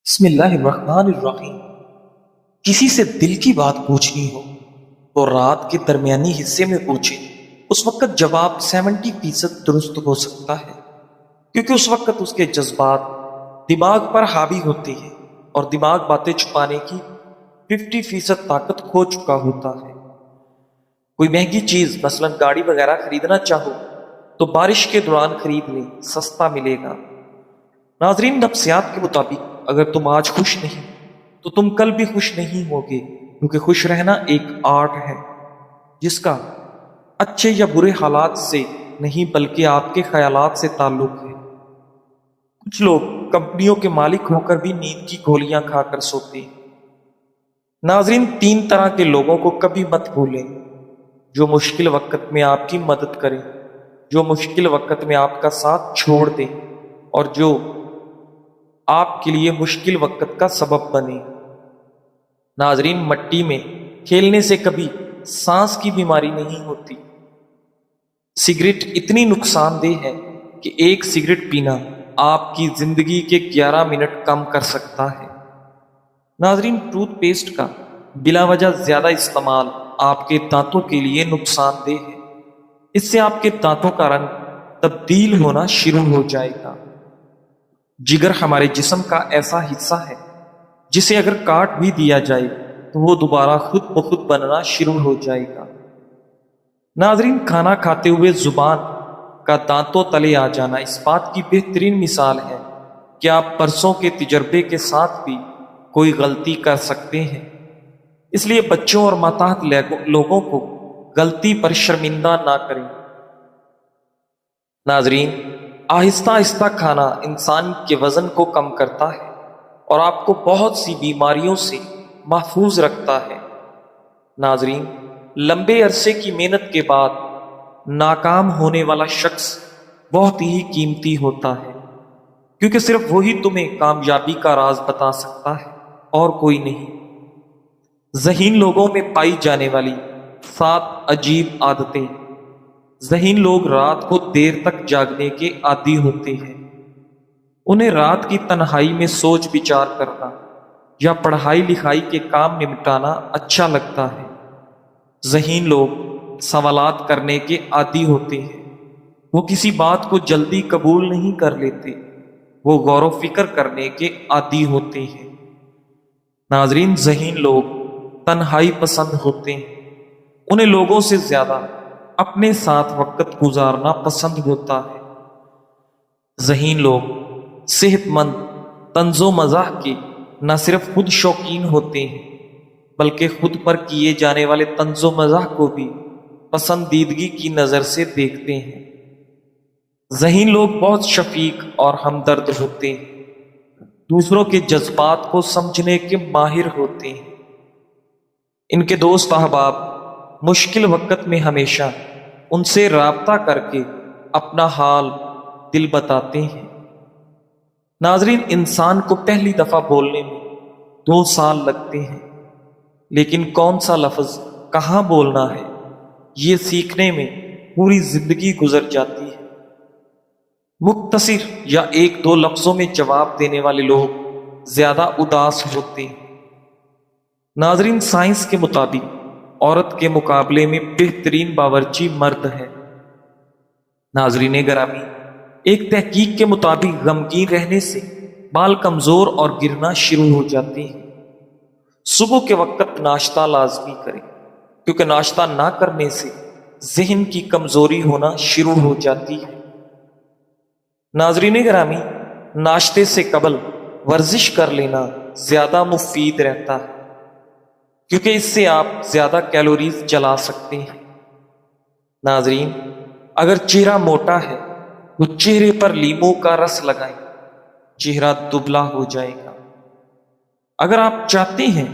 بسم اللہ الرحمن الرحیم۔ کسی سے دل کی بات پوچھنی ہو تو رات کے درمیانی حصے میں پوچھیں۔ اس وقت جواب 70% درست ہو سکتا ہے، کیونکہ اس وقت اس کے جذبات دماغ پر حاوی ہوتے ہیں اور دماغ باتیں چھپانے کی 50% طاقت کھو چکا ہوتا ہے۔ کوئی مہنگی چیز مثلا گاڑی وغیرہ خریدنا چاہو تو بارش کے دوران خرید لیں، سستا ملے گا۔ ناظرین، نفسیات کے مطابق اگر تم آج خوش نہیں تو تم کل بھی خوش نہیں ہوگے، کیونکہ خوش رہنا ایک آرٹ ہے جس کا اچھے یا برے حالات سے نہیں بلکہ آپ کے خیالات سے تعلق ہے۔ کچھ لوگ کمپنیوں کے مالک ہو کر بھی نیند کی گولیاں کھا کر سوتے ہیں۔ ناظرین، 3 طرح کے لوگوں کو کبھی مت بھولیں: جو مشکل وقت میں آپ کی مدد کریں، جو مشکل وقت میں آپ کا ساتھ چھوڑ دیں، اور جو آپ کے لیے مشکل وقت کا سبب بنے۔ ناظرین، مٹی میں کھیلنے سے کبھی سانس کی بیماری نہیں ہوتی۔ سگریٹ اتنی نقصان دہ ہے کہ ایک سگریٹ پینا آپ کی زندگی کے 11 منٹ کم کر سکتا ہے۔ ناظرین، ٹوتھ پیسٹ کا بلا وجہ زیادہ استعمال آپ کے دانتوں کے لیے نقصان دہ ہے۔ اس سے آپ کے دانتوں کا رنگ تبدیل ہونا شروع ہو جائے گا۔ جگر ہمارے جسم کا ایسا حصہ ہے جسے اگر کاٹ بھی دیا جائے تو وہ دوبارہ خود بخود بننا شروع ہو جائے گا۔ ناظرین، کھانا کھاتے ہوئے زبان کا دانتوں تلے آ جانا اس بات کی بہترین مثال ہے کہ آپ برسوں کے تجربے کے ساتھ بھی کوئی غلطی کر سکتے ہیں۔ اس لیے بچوں اور ماتحت لوگوں کو غلطی پر شرمندہ نہ کریں۔ ناظرین، آہستہ آہستہ کھانا انسان کے وزن کو کم کرتا ہے اور آپ کو بہت سی بیماریوں سے محفوظ رکھتا ہے۔ ناظرین، لمبے عرصے کی محنت کے بعد ناکام ہونے والا شخص بہت ہی قیمتی ہوتا ہے، کیونکہ صرف وہی تمہیں کامیابی کا راز بتا سکتا ہے اور کوئی نہیں۔ ذہین لوگوں میں پائی جانے والی 7 عجیب عادتیں۔ ذہین لوگ رات کو دیر تک جاگنے کے عادی ہوتے ہیں۔ انہیں رات کی تنہائی میں سوچ بچار کرنا یا پڑھائی لکھائی کے کام نمٹانا اچھا لگتا ہے۔ ذہین لوگ سوالات کرنے کے عادی ہوتے ہیں۔ وہ کسی بات کو جلدی قبول نہیں کر لیتے، وہ غور و فکر کرنے کے عادی ہوتے ہیں۔ ناظرین، ذہین لوگ تنہائی پسند ہوتے ہیں۔ انہیں لوگوں سے زیادہ اپنے ساتھ وقت گزارنا پسند ہوتا ہے۔ ذہین لوگ صحت مند طنز و مزاح کے نہ صرف خود شوقین ہوتے ہیں بلکہ خود پر کیے جانے والے طنز و مزاح کو بھی پسندیدگی کی نظر سے دیکھتے ہیں۔ ذہین لوگ بہت شفیق اور ہمدرد ہوتے ہیں، دوسروں کے جذبات کو سمجھنے کے ماہر ہوتے ہیں۔ ان کے دوست احباب مشکل وقت میں ہمیشہ ان سے رابطہ کر کے اپنا حال دل بتاتے ہیں۔ ناظرین، انسان کو پہلی دفعہ بولنے میں 2 سال لگتے ہیں، لیکن کون سا لفظ کہاں بولنا ہے یہ سیکھنے میں پوری زندگی گزر جاتی ہے۔ مختصر یا 1-2 لفظوں میں جواب دینے والے لوگ زیادہ اداس ہوتے ہیں۔ ناظرین، سائنس کے مطابق عورت کے مقابلے میں بہترین باورچی مرد ہے۔ ناظرین گرامی، ایک تحقیق کے مطابق غمگین رہنے سے بال کمزور اور گرنا شروع ہو جاتے ہیں۔ صبح کے وقت ناشتہ لازمی کریں، کیونکہ ناشتہ نہ کرنے سے ذہن کی کمزوری ہونا شروع ہو جاتی ہے۔ ناظرین گرامی، ناشتے سے قبل ورزش کر لینا زیادہ مفید رہتا ہے، کیونکہ اس سے آپ زیادہ کیلوریز جلا سکتے ہیں۔ ناظرین، اگر چہرہ موٹا ہے تو چہرے پر لیموں کا رس لگائیں، چہرہ دبلا ہو جائے گا۔ اگر آپ چاہتے ہیں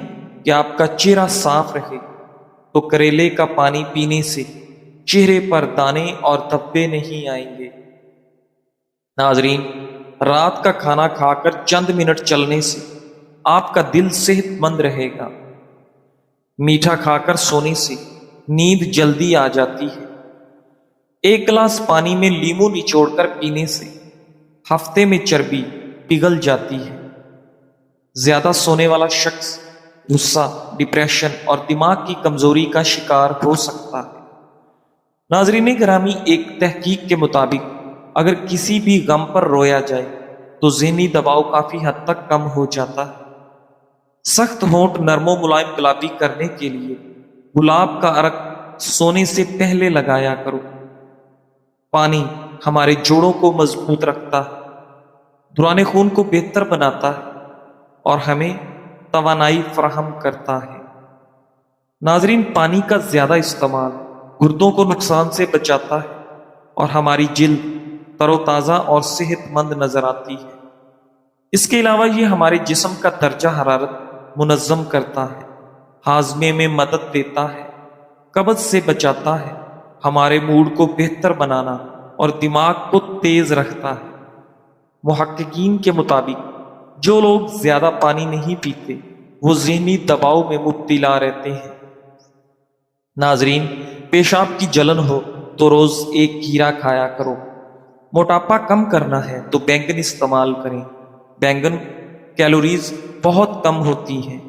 کہ آپ کا چہرہ صاف رہے تو کریلے کا پانی پینے سے چہرے پر دانے اور دھبے نہیں آئیں گے۔ ناظرین، رات کا کھانا کھا کر چند منٹ چلنے سے آپ کا دل صحت مند رہے گا۔ میٹھا کھا کر سونے سے نیند جلدی آ جاتی ہے۔ 1 گلاس پانی میں لیموں نچوڑ کر پینے سے ہفتے میں چربی پگھل جاتی ہے۔ زیادہ سونے والا شخص غصہ، ڈپریشن اور دماغ کی کمزوری کا شکار ہو سکتا ہے۔ ناظرین گرامی، ایک تحقیق کے مطابق اگر کسی بھی غم پر رویا جائے تو ذہنی دباؤ کافی حد تک کم ہو جاتا ہے۔ سخت ہونٹ نرم و ملائم گلابی کرنے کے لیے گلاب کا عرق سونے سے پہلے لگایا کرو۔ پانی ہمارے جوڑوں کو مضبوط رکھتا ہے، دوران خون کو بہتر بناتا ہے اور ہمیں توانائی فراہم کرتا ہے۔ ناظرین، پانی کا زیادہ استعمال گردوں کو نقصان سے بچاتا ہے اور ہماری جلد تر و تازہ اور صحت مند نظر آتی ہے۔ اس کے علاوہ یہ ہمارے جسم کا درجہ حرارت منظم کرتا ہے، ہاضمے میں مدد دیتا ہے، قبض سے بچاتا ہے، ہمارے موڈ کو بہتر بنانا اور دماغ کو تیز رکھتا ہے۔ محققین کے مطابق جو لوگ زیادہ پانی نہیں پیتے وہ ذہنی دباؤ میں مبتلا رہتے ہیں۔ ناظرین، پیشاب کی جلن ہو تو روز ایک کھیرا کھایا کرو۔ موٹاپا کم کرنا ہے تو بینگن استعمال کریں۔ بینگن کیلوریز بہت کم ہوتی ہیں،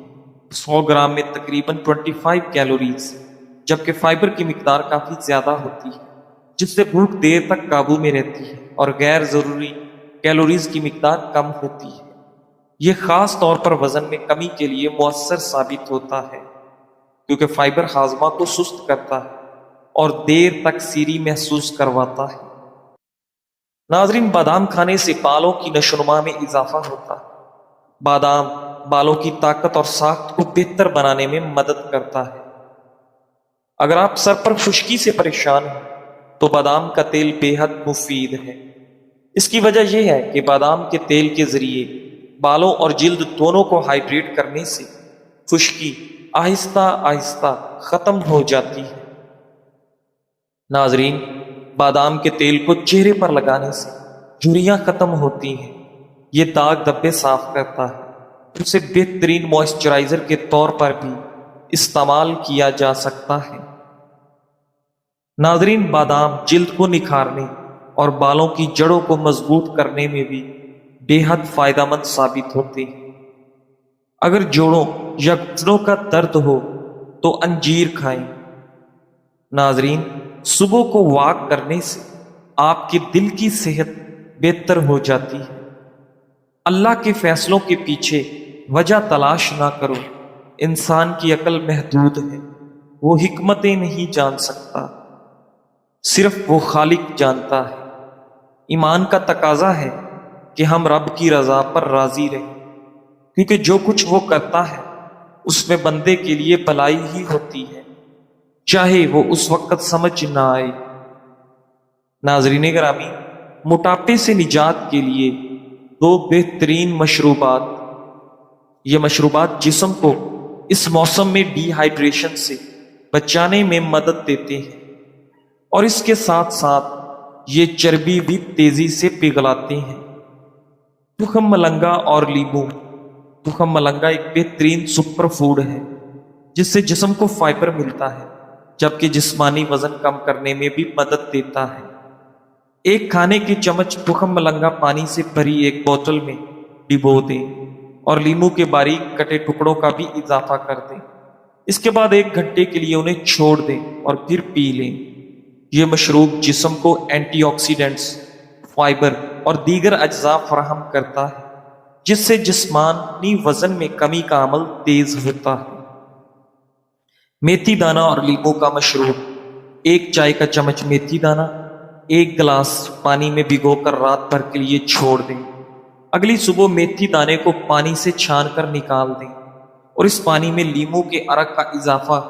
100 گرام میں تقریباً 25 کیلوریز، جبکہ فائبر کی مقدار کافی زیادہ ہوتی ہے جس سے بھوک دیر تک قابو میں رہتی ہے اور غیر ضروری کیلوریز کی مقدار کم ہوتی ہے۔ یہ خاص طور پر وزن میں کمی کے لیے مؤثر ثابت ہوتا ہے کیونکہ فائبر ہاضمہ کو سست کرتا ہے اور دیر تک سیری محسوس کرواتا ہے۔ ناظرین، بادام کھانے سے بالوں کی نشوونما میں اضافہ ہوتا ہے۔ بادام بالوں کی طاقت اور ساخت کو بہتر بنانے میں مدد کرتا ہے۔ اگر آپ سر پر خشکی سے پریشان ہیں تو بادام کا تیل بے حد مفید ہے۔ اس کی وجہ یہ ہے کہ بادام کے تیل کے ذریعے بالوں اور جلد دونوں کو ہائیڈریٹ کرنے سے خشکی آہستہ آہستہ ختم ہو جاتی ہے۔ ناظرین، بادام کے تیل کو چہرے پر لگانے سے جھریاں ختم ہوتی ہیں، یہ داغ دھبے صاف کرتا ہے، اسے بہترین موئسچرائزر کے طور پر بھی استعمال کیا جا سکتا ہے۔ ناظرین، بادام جلد کو نکھارنے اور بالوں کی جڑوں کو مضبوط کرنے میں بھی بے حد فائدہ مند ثابت ہوتے ہیں۔ اگر جوڑوں یا گھٹنوں کا درد ہو تو انجیر کھائیں۔ ناظرین، صبح کو واک کرنے سے آپ کے دل کی صحت بہتر ہو جاتی ہے۔ اللہ کے فیصلوں کے پیچھے وجہ تلاش نہ کرو، انسان کی عقل محدود ہے، وہ حکمتیں نہیں جان سکتا، صرف وہ خالق جانتا ہے۔ ایمان کا تقاضا ہے کہ ہم رب کی رضا پر راضی رہیں، کیونکہ جو کچھ وہ کرتا ہے اس میں بندے کے لیے بھلائی ہی ہوتی ہے، چاہے وہ اس وقت سمجھ نہ آئے۔ ناظرین گرامی، موٹاپے سے نجات کے لیے 2 بہترین مشروبات۔ یہ مشروبات جسم کو اس موسم میں ڈی ہائیڈریشن سے بچانے میں مدد دیتے ہیں اور اس کے ساتھ ساتھ یہ چربی بھی تیزی سے پگھلاتے ہیں۔ تخم ملنگا اور لیمو۔ تخم ملنگا ایک بہترین سپر فوڈ ہے جس سے جسم کو فائبر ملتا ہے جبکہ جسمانی وزن کم کرنے میں بھی مدد دیتا ہے۔ ایک کھانے کی چمچ تخم ملنگا پانی سے بھری ایک بوتل میں ڈبو دیں اور لیمو کے باریک کٹے ٹکڑوں کا بھی اضافہ کر دیں۔ اس کے بعد 1 گھنٹے کے لیے انہیں چھوڑ دیں اور پھر پی لیں۔ یہ مشروب جسم کو اینٹی آکسیڈنٹس، فائبر اور دیگر اجزاء فراہم کرتا ہے جس سے جسمانی وزن میں کمی کا عمل تیز ہوتا ہے۔ میتھی دانہ اور لیمو کا مشروب۔ 1 چائے کا چمچ میتھی دانہ 1 گلاس پانی میں بھگو کر رات بھر کے لیے چھوڑ دیں۔ اگلی صبح میتھی دانے کو پانی سے چھان کر نکال دیں اور اس پانی میں لیمو کے عرق کا اضافہ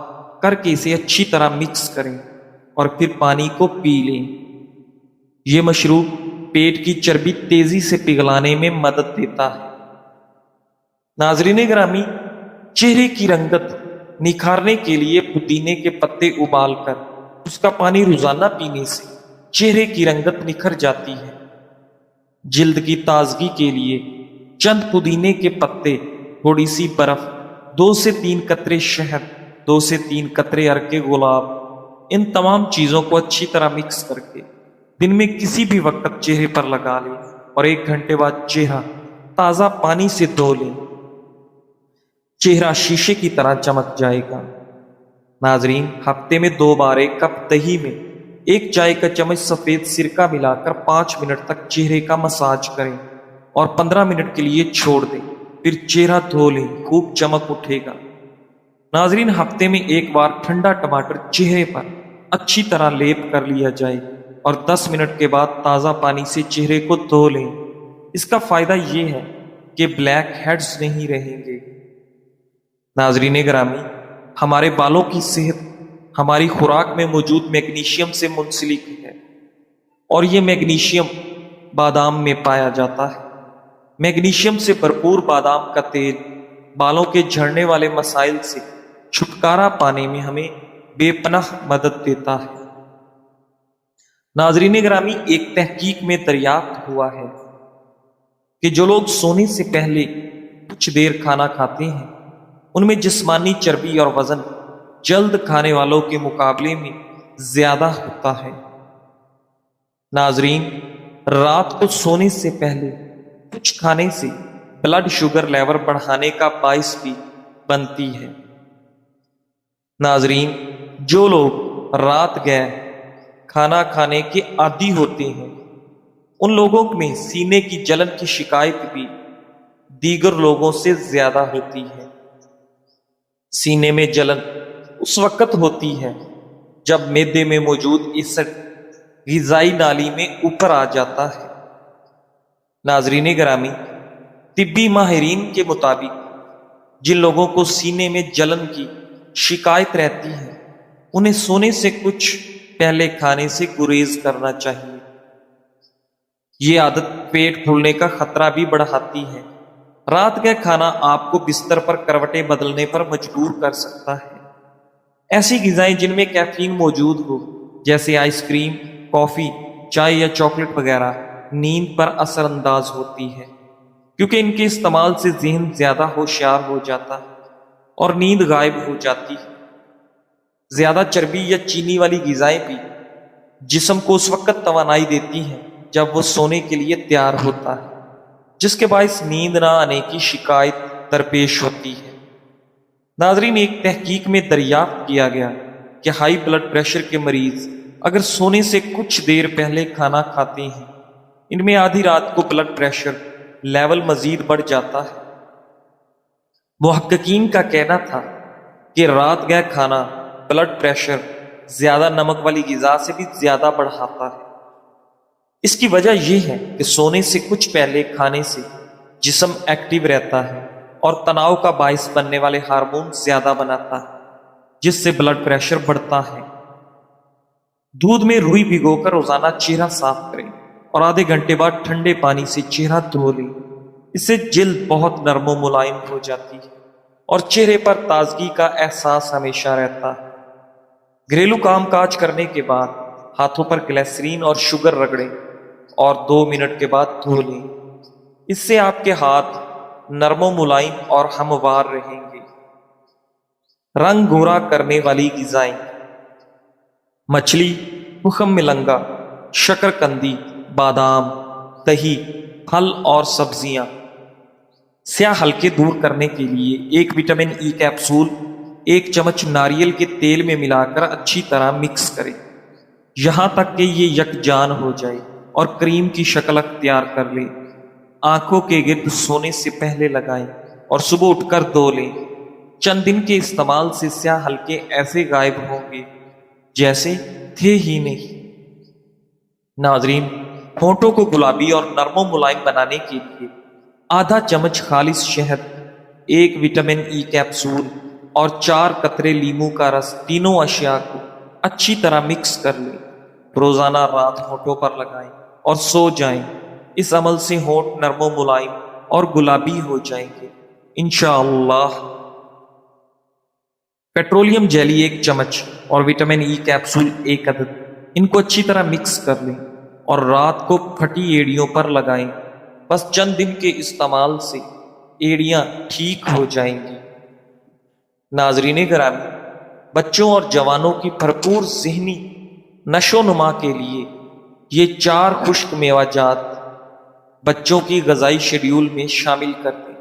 کر کے اسے اچھی طرح مکس کریں اور پھر پانی کو پی لیں۔ یہ مشروب پیٹ کی چربی تیزی سے پگھلانے میں مدد دیتا ہے۔ ناظرین گرامی، چہرے کی رنگت نکھارنے کے لیے پودینے کے پتے ابال کر اس کا پانی روزانہ پینے سے چہرے کی رنگت نکھر جاتی ہے۔ جلد کی تازگی کے لیے چند پودینے کے پتے، تھوڑی سی برف، 2 سے 3 قطرے شہد، 2 سے 3 قطرے عرق گلاب، ان تمام چیزوں کو اچھی طرح مکس کر کے دن میں کسی بھی وقت چہرے پر لگا لیں اور 1 گھنٹے بعد چہرہ تازہ پانی سے دھو لیں۔ چہرہ شیشے کی طرح چمک جائے گا۔ ناظرین، ہفتے میں 2 بار 1 کپ دہی میں 1 چائے کا چمچ سفید سرکہ ملا کر 5 منٹ تک چہرے کا مساج کریں اور 15 منٹ کے لیے چھوڑ دیں، پھر چہرہ دھو لیں، خوب چمک اٹھے گا۔ ناظرین، ہفتے میں 1 بار ٹھنڈا ٹماٹر چہرے پر اچھی طرح لیپ کر لیا جائے اور 10 منٹ کے بعد تازہ پانی سے چہرے کو دھو لیں۔ اس کا فائدہ یہ ہے کہ بلیک ہیڈز نہیں رہیں گے۔ ناظرین گرامی، ہمارے بالوں کی صحت ہماری خوراک میں موجود میگنیشیم سے منسلک ہے، اور یہ میگنیشیم بادام میں پایا جاتا ہے۔ میگنیشیم سے بھرپور بادام کا تیل بالوں کے جھڑنے والے مسائل سے چھٹکارا پانے میں ہمیں بے پناہ مدد دیتا ہے۔ ناظرین گرامی، ایک تحقیق میں دریافت ہوا ہے کہ جو لوگ سونے سے پہلے کچھ دیر کھانا کھاتے ہیں، ان میں جسمانی چربی اور وزن جلد کھانے والوں کے مقابلے میں زیادہ ہوتا ہے۔ ناظرین، رات کو سونے سے پہلے کچھ کھانے سے بلڈ شوگر لیول بڑھانے کا باعث بھی بنتی ہے۔ ناظرین، جو لوگ رات گئے کھانا کھانے کے عادی ہوتے ہیں، ان لوگوں میں سینے کی جلن کی شکایت بھی دیگر لوگوں سے زیادہ ہوتی ہے۔ سینے میں جلن اس وقت ہوتی ہے جب معدے میں موجود ایسڈ غذائی نالی میں اوپر آ جاتا ہے۔ ناظرین گرامی، طبی ماہرین کے مطابق جن لوگوں کو سینے میں جلن کی شکایت رہتی ہے، انہیں سونے سے کچھ پہلے کھانے سے گریز کرنا چاہیے۔ یہ عادت پیٹ پھولنے کا خطرہ بھی بڑھاتی ہے۔ رات کا کھانا آپ کو بستر پر کروٹیں بدلنے پر مجبور کر سکتا ہے۔ ایسی غذائیں جن میں کیفین موجود ہو، جیسے آئس کریم، کافی، چائے یا چاکلیٹ وغیرہ، نیند پر اثر انداز ہوتی ہے، کیونکہ ان کے استعمال سے ذہن زیادہ ہوشیار ہو جاتا ہے اور نیند غائب ہو جاتی ہے۔ زیادہ چربی یا چینی والی غذائیں بھی جسم کو اس وقت توانائی دیتی ہیں جب وہ سونے کے لیے تیار ہوتا ہے، جس کے باعث نیند نہ آنے کی شکایت درپیش ہوتی ہے۔ ناظرین، ایک تحقیق میں دریافت کیا گیا کہ ہائی بلڈ پریشر کے مریض اگر سونے سے کچھ دیر پہلے کھانا کھاتے ہیں، ان میں آدھی رات کو بلڈ پریشر لیول مزید بڑھ جاتا ہے۔ محققین کا کہنا تھا کہ رات گئے کھانا بلڈ پریشر زیادہ نمک والی غذا سے بھی زیادہ بڑھاتا ہے۔ اس کی وجہ یہ ہے کہ سونے سے کچھ پہلے کھانے سے جسم ایکٹیو رہتا ہے اور تناؤ کا باعث بننے والے ہارمون زیادہ بناتا ہے، جس سے بلڈ پریشر بڑھتا ہے۔ دودھ میں روئی بھگو کر روزانہ چہرہ صاف کریں اور آدھے گھنٹے بعد ٹھنڈے پانی سے چہرہ دھو لیں۔ اس سے جلد بہت نرم و ملائم ہو جاتی ہے اور چہرے پر تازگی کا احساس ہمیشہ رہتا ہے۔ گھریلو کام کاج کرنے کے بعد ہاتھوں پر گلیسرین اور شوگر رگڑیں اور 2 منٹ کے بعد دھو لیں۔ اس سے آپ کے ہاتھ نرم و ملائم اور ہموار رہیں گے۔ رنگ گورا کرنے والی غذائیں: مچھلی، تخم ملنگا، شکرکندی، بادام، دہی، پھل اور سبزیاں۔ سیاہ ہلکے دور کرنے کے لیے 1 وٹامن ای کیپسول 1 چمچ ناریل کے تیل میں ملا کر اچھی طرح مکس کریں، یہاں تک کہ یہ یکجان ہو جائے اور کریم کی شکل اختیار کر لیں۔ آنکھوں کے گرد سونے سے پہلے لگائیں اور صبح اٹھ کر دھو لیں۔ چند دن کے استعمال سے سیاہ ہلکے ایسے غائب ہوں گے جیسے تھے ہی نہیں۔ ناظرین، ہونٹوں کو گلابی اور نرم و ملائم بنانے کے لیے آدھا چمچ خالص شہد، 1 وٹامن ای کیپسول اور 4 قطرے لیموں کا رس، تینوں اشیاء کو اچھی طرح مکس کر لیں۔ روزانہ رات ہونٹوں پر لگائیں اور سو جائیں۔ اس عمل سے ہونٹ نرم و ملائم اور گلابی ہو جائیں گے انشاءاللہ۔ پیٹرولیم جیلی 1 چمچ اور وٹامن ای کیپسول 1 عدد، ان کو اچھی طرح مکس کر لیں اور رات کو پھٹی ایڑیوں پر لگائیں۔ بس چند دن کے استعمال سے ایڑیاں ٹھیک ہو جائیں گی۔ ناظرین گرامی، بچوں اور جوانوں کی بھرپور ذہنی نشو و نما کے لیے یہ 4 خشک میوہ جات بچوں کی غذائی شیڈول میں شامل کر دیں۔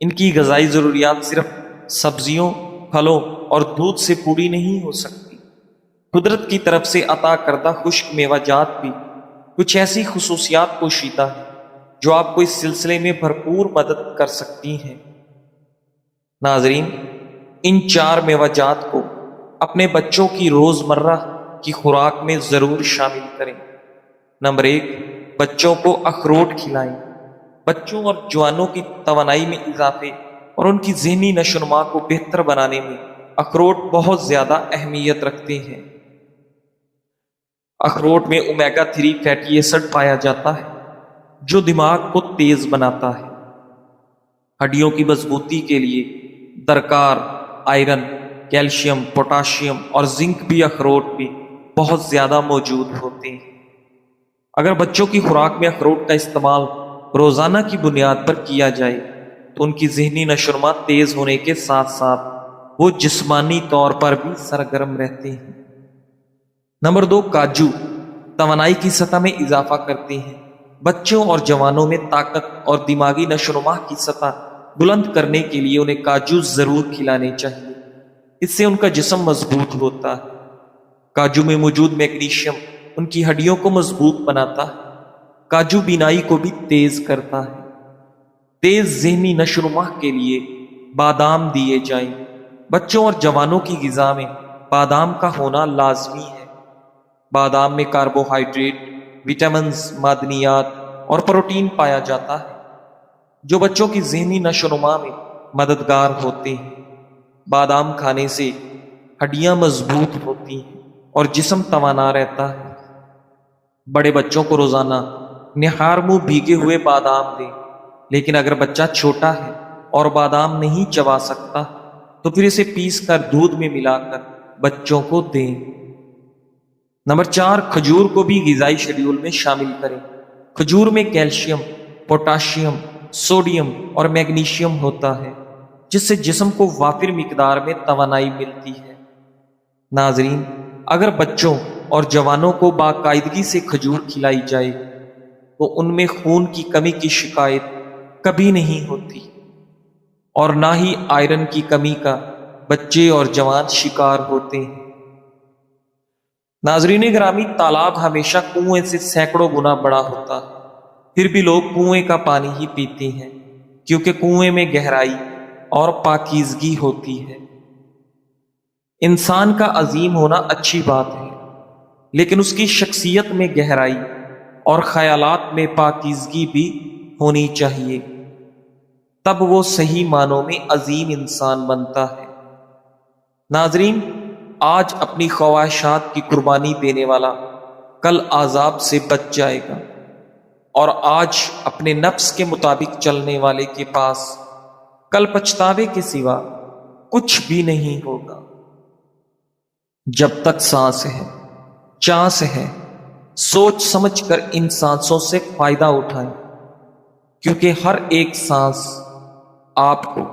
ان کی غذائی ضروریات صرف سبزیوں، پھلوں اور دودھ سے پوری نہیں ہو سکتی۔ قدرت کی طرف سے عطا کردہ خشک میوہ جات بھی کچھ ایسی خصوصیات پوشیدہ ہیں جو آپ کو اس سلسلے میں بھرپور مدد کر سکتی ہیں۔ ناظرین، ان 4 میوہ جات کو اپنے بچوں کی روزمرہ کی خوراک میں ضرور شامل کریں۔ نمبر 1، بچوں کو اخروٹ کھلائیں۔ بچوں اور جوانوں کی توانائی میں اضافے اور ان کی ذہنی نشو و نما کو بہتر بنانے میں اخروٹ بہت زیادہ اہمیت رکھتے ہیں۔ اخروٹ میں اومیگا 3 فیٹی ایسڈ پایا جاتا ہے جو دماغ کو تیز بناتا ہے۔ ہڈیوں کی مضبوطی کے لیے درکار آئرن، کیلشیم، پوٹاشیم اور زنک بھی اخروٹ میں بہت زیادہ موجود ہوتے ہیں۔ اگر بچوں کی خوراک میں اخروٹ کا استعمال روزانہ کی بنیاد پر کیا جائے تو ان کی ذہنی نشو و نما تیز ہونے کے ساتھ ساتھ وہ جسمانی طور پر بھی سرگرم رہتے ہیں۔ نمبر 2، کاجو توانائی کی سطح میں اضافہ کرتے ہیں۔ بچوں اور جوانوں میں طاقت اور دماغی نشو و نما کی سطح بلند کرنے کے لیے انہیں کاجو ضرور کھلانے چاہیے۔ اس سے ان کا جسم مضبوط ہوتا ہے۔ کاجو میں موجود میگنیشیم ان کی ہڈیوں کو مضبوط بناتا ہے۔ کاجو بینائی کو بھی تیز کرتا ہے۔ تیز ذہنی نشو و نما کے لیے بادام دیے جائیں۔ بچوں اور جوانوں کی غذا میں بادام کا ہونا لازمی ہے۔ بادام میں کاربوہائیڈریٹ، وٹامنز، معدنیات اور پروٹین پایا جاتا ہے جو بچوں کی ذہنی نشو و نما میں مددگار ہوتے ہیں۔ بادام کھانے سے ہڈیاں مضبوط ہوتی ہیں اور جسم توانا رہتا ہے۔ بڑے بچوں کو روزانہ نہار منہ بھیگے ہوئے بادام دیں، لیکن اگر بچہ چھوٹا ہے اور بادام نہیں چبا سکتا تو پھر اسے پیس کر دودھ میں ملا کر بچوں کو دیں۔ نمبر 4، کھجور کو بھی غذائی شیڈول میں شامل کریں۔ کھجور میں کیلشیم، پوٹاشیم، سوڈیم اور میگنیشیم ہوتا ہے جس سے جسم کو وافر مقدار میں توانائی ملتی ہے۔ ناظرین، اگر بچوں اور جوانوں کو باقاعدگی سے کھجور کھلائی جائے تو ان میں خون کی کمی کی شکایت کبھی نہیں ہوتی اور نہ ہی آئرن کی کمی کا بچے اور جوان شکار ہوتے ہیں۔ ناظرین گرامی، تالاب ہمیشہ کنویں سے سینکڑوں گنا بڑا ہوتا ہے، پھر بھی لوگ کنویں کا پانی ہی پیتے ہیں کیونکہ کنویں میں گہرائی اور پاکیزگی ہوتی ہے۔ انسان کا عظیم ہونا اچھی بات ہے، لیکن اس کی شخصیت میں گہرائی اور خیالات میں پاکیزگی بھی ہونی چاہیے، تب وہ صحیح معنوں میں عظیم انسان بنتا ہے۔ ناظرین، آج اپنی خواہشات کی قربانی دینے والا کل عذاب سے بچ جائے گا، اور آج اپنے نفس کے مطابق چلنے والے کے پاس کل پچھتاوے کے سوا کچھ بھی نہیں ہوگا۔ جب تک سانس ہے، چانس ہے، سوچ سمجھ کر ان سانسوں سے فائدہ اٹھائیں، کیونکہ ہر ایک سانس آپ کو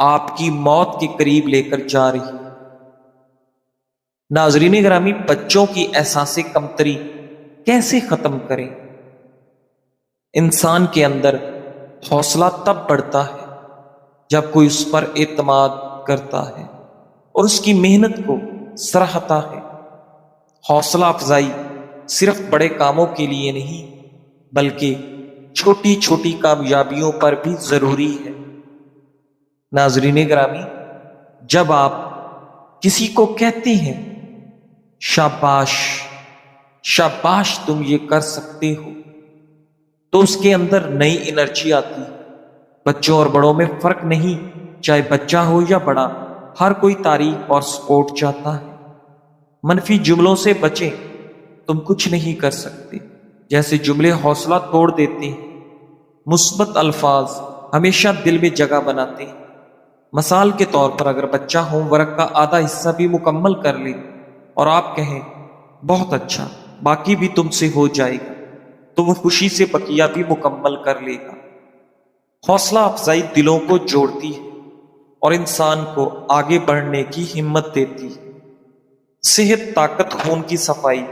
آپ کی موت کے قریب لے کر جا رہی ہے۔ ناظرین گرامی، بچوں کی احساس کمتری کیسے ختم کریں؟ انسان کے اندر حوصلہ تب بڑھتا ہے جب کوئی اس پر اعتماد کرتا ہے اور اس کی محنت کو سراہتا ہے۔ حوصلہ افزائی صرف بڑے کاموں کے لیے نہیں بلکہ چھوٹی چھوٹی کامیابیوں پر بھی ضروری ہے۔ ناظرین گرامی، جب آپ کسی کو کہتے ہیں شاباش شاباش تم یہ کر سکتے ہو، تو اس کے اندر نئی انرجی آتی ہے۔ بچوں اور بڑوں میں فرق نہیں، چاہے بچہ ہو یا بڑا، ہر کوئی تعریف اور سپورٹ چاہتا ہے۔ منفی جملوں سے بچیں، تم کچھ نہیں کر سکتے جیسے جملے حوصلہ توڑ دیتے ہیں۔ مثبت الفاظ ہمیشہ دل میں جگہ بناتے ہیں۔ مثال کے طور پر، اگر بچہ ہوم ورک کا آدھا حصہ بھی مکمل کر لے اور آپ کہیں بہت اچھا، باقی بھی تم سے ہو جائے گا، تو وہ خوشی سے بقیہ بھی مکمل کر لے گا۔ حوصلہ افزائی دلوں کو جوڑتی ہے اور انسان کو آگے بڑھنے کی ہمت دیتی ہے۔ صحت، طاقت، خون کی صفائی،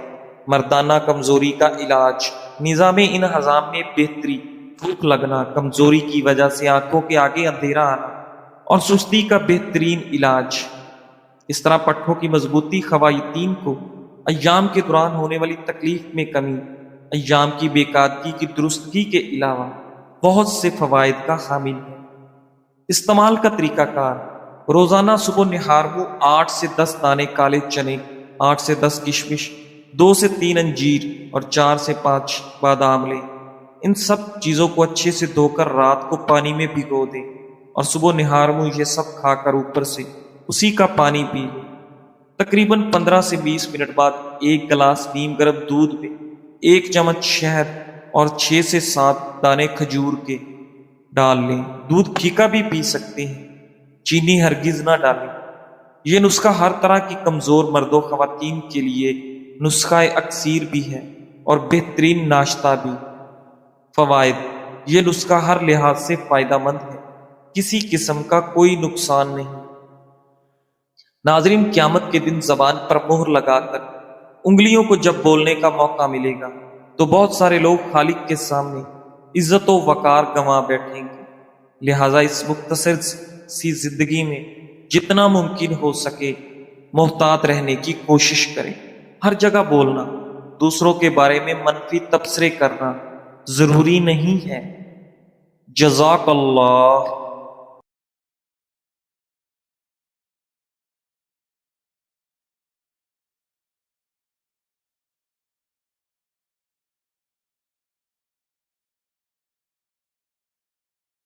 مردانہ کمزوری کا علاج، نظام انہضام میں بہتری بھوک لگنا، کمزوری کی وجہ سے آنکھوں کے آگے اندھیرا آنا اور سستی کا بہترین علاج۔ اس طرح پٹھوں کی مضبوطی خواتین کو ایام کے دوران ہونے والی تکلیف میں کمی، ایام کی بے قاعدگی کی درستگی کے علاوہ بہت سے فوائد کا حامل ہے۔ استعمال کا طریقہ کار: روزانہ صبح نہار منہ 8 سے 10 دانے کالے چنے، 8 سے 10 کشمش، 2 سے 3 انجیر اور 4 سے 5 بادام لیں۔ ان سب چیزوں کو اچھے سے دھو کر رات کو پانی میں بھگو دیں اور صبح نہار منہ یہ سب کھا کر اوپر سے اسی کا پانی پی لیں۔ تقریباً 15 سے 20 منٹ بعد ایک گلاس نیم گرم دودھ میں 1 چمچ شہد اور 6 سے 7 دانے کھجور کے ڈال لیں۔ دودھ پھیکا بھی پی سکتے ہیں، چینی ہرگز نہ ڈالیں۔ یہ نسخہ ہر طرح کی کمزور مرد و خواتین کے لیے نسخہ اکسیر بھی ہے اور بہترین ناشتہ بھی۔ فوائد: یہ نسخہ ہر لحاظ سے فائدہ مند ہے، کسی قسم کا کوئی نقصان نہیں۔ ناظرین، قیامت کے دن زبان پر مہر لگا کر انگلیوں کو جب بولنے کا موقع ملے گا تو بہت سارے لوگ خالق کے سامنے عزت و وقار گنوا بیٹھیں گے۔ لہٰذا اس مختصر سی زندگی میں جتنا ممکن ہو سکے محتاط رہنے کی کوشش کریں۔ ہر جگہ بولنا، دوسروں کے بارے میں منفی تبصرے کرنا ضروری نہیں ہے۔ جزاک اللہ۔